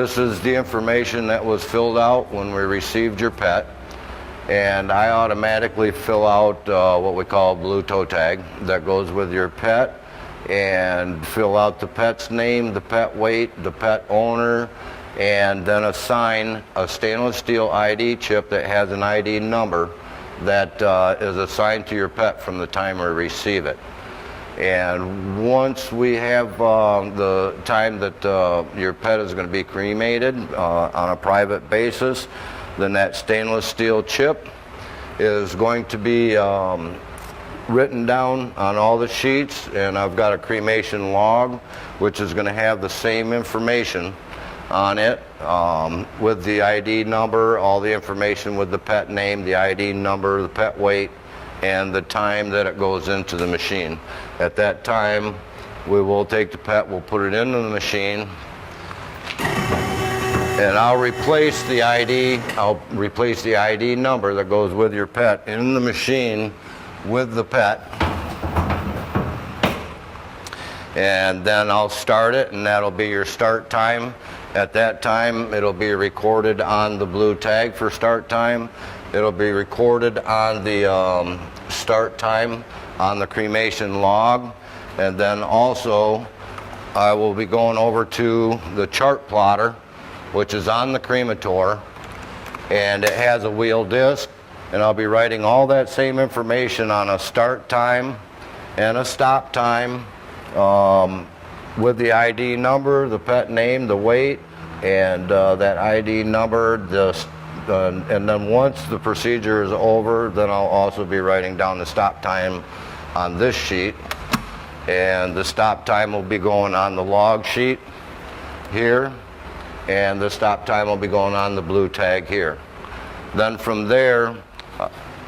this is the information that was filled out when we received your pet. And I automatically fill out what we call a blue toe tag that goes with your pet, and fill out the pet's name, the pet weight, the pet owner, and then assign a stainless steel ID chip that has an ID number that is assigned to your pet from the time we receive it. And once we have the time that your pet is going to be cremated on a private basis, then that stainless steel chip is going to be written down on all the sheets, and I've got a cremation log which is going to have the same information on it with the ID number, all the information with the pet name, the ID number, the pet weight, and the time that it goes into the machine. At that time, we will take the pet, we'll put it into the machine, and I'll replace the ID number that goes with your pet in the machine with the pet. And then I'll start it, and that'll be your start time. At that time, it'll be recorded on the blue tag for start time. It'll be recorded on the start time on the cremation log. And then also, I will be going over to the chart plotter, which is on the cremator, and it has a wheel disc, and I'll be writing all that same information on a start time and a stop time with the ID number, the pet name, the weight, and that ID number, and then once the procedure is over, then I'll also be writing down the stop time on this sheet, and the stop time will be going on the log sheet here, and the stop time will be going on the blue tag here. Then from there,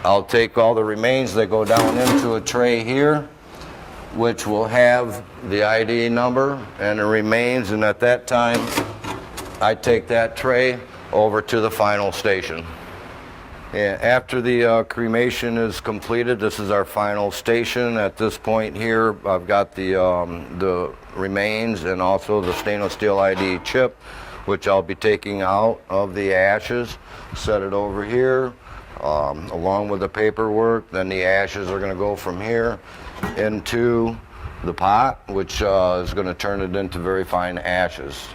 I'll take all the remains that go down into a tray here, which will have the ID number and the remains, and at that time, I take that tray over to the final station. And after the cremation is completed, this is our final station. At this point here, I've got the remains and also the stainless steel ID chip, which I'll be taking out of the ashes, set it over here, along with the paperwork. Then the ashes are going to go from here into the pot, which is going to turn it into very fine ashes.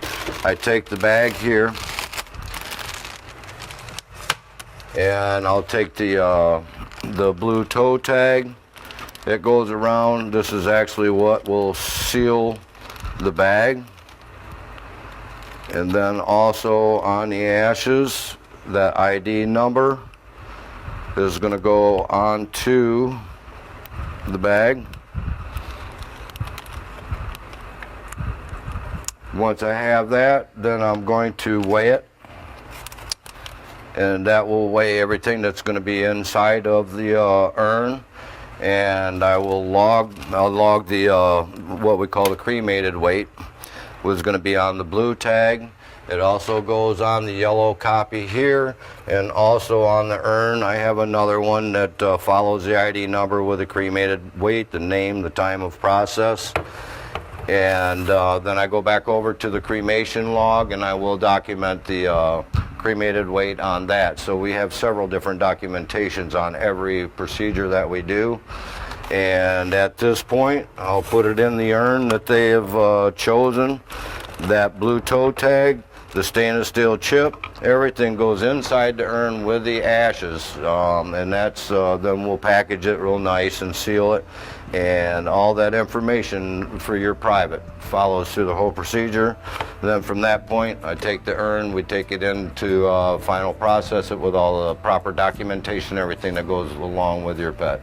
I take the bag here, and I'll take the blue toe tag. It goes around. This is actually what will seal the bag. And then also on the ashes, that ID number is going to go onto the bag. Once I have that, then I'm going to weigh it, and that will weigh everything that's going to be inside of the urn, and I'll log the what we call the cremated weight, was going to be on the blue tag. It also goes on the yellow copy here, and also on the urn I have another one that follows the ID number with the cremated weight, the name, the time of process. And then I go back over to the cremation log, and I will document the cremated weight on that. So we have several different documentations on every procedure that we do. And at this point, I'll put it in the urn that they have chosen. That blue toe tag, the stainless steel chip, everything goes inside the urn with the ashes, and that's then we'll package it real nice and seal it, and all that information for your private follows through the whole procedure. Then from that point, I take the urn, we take it into final process it with all the proper documentation, everything that goes along with your pet.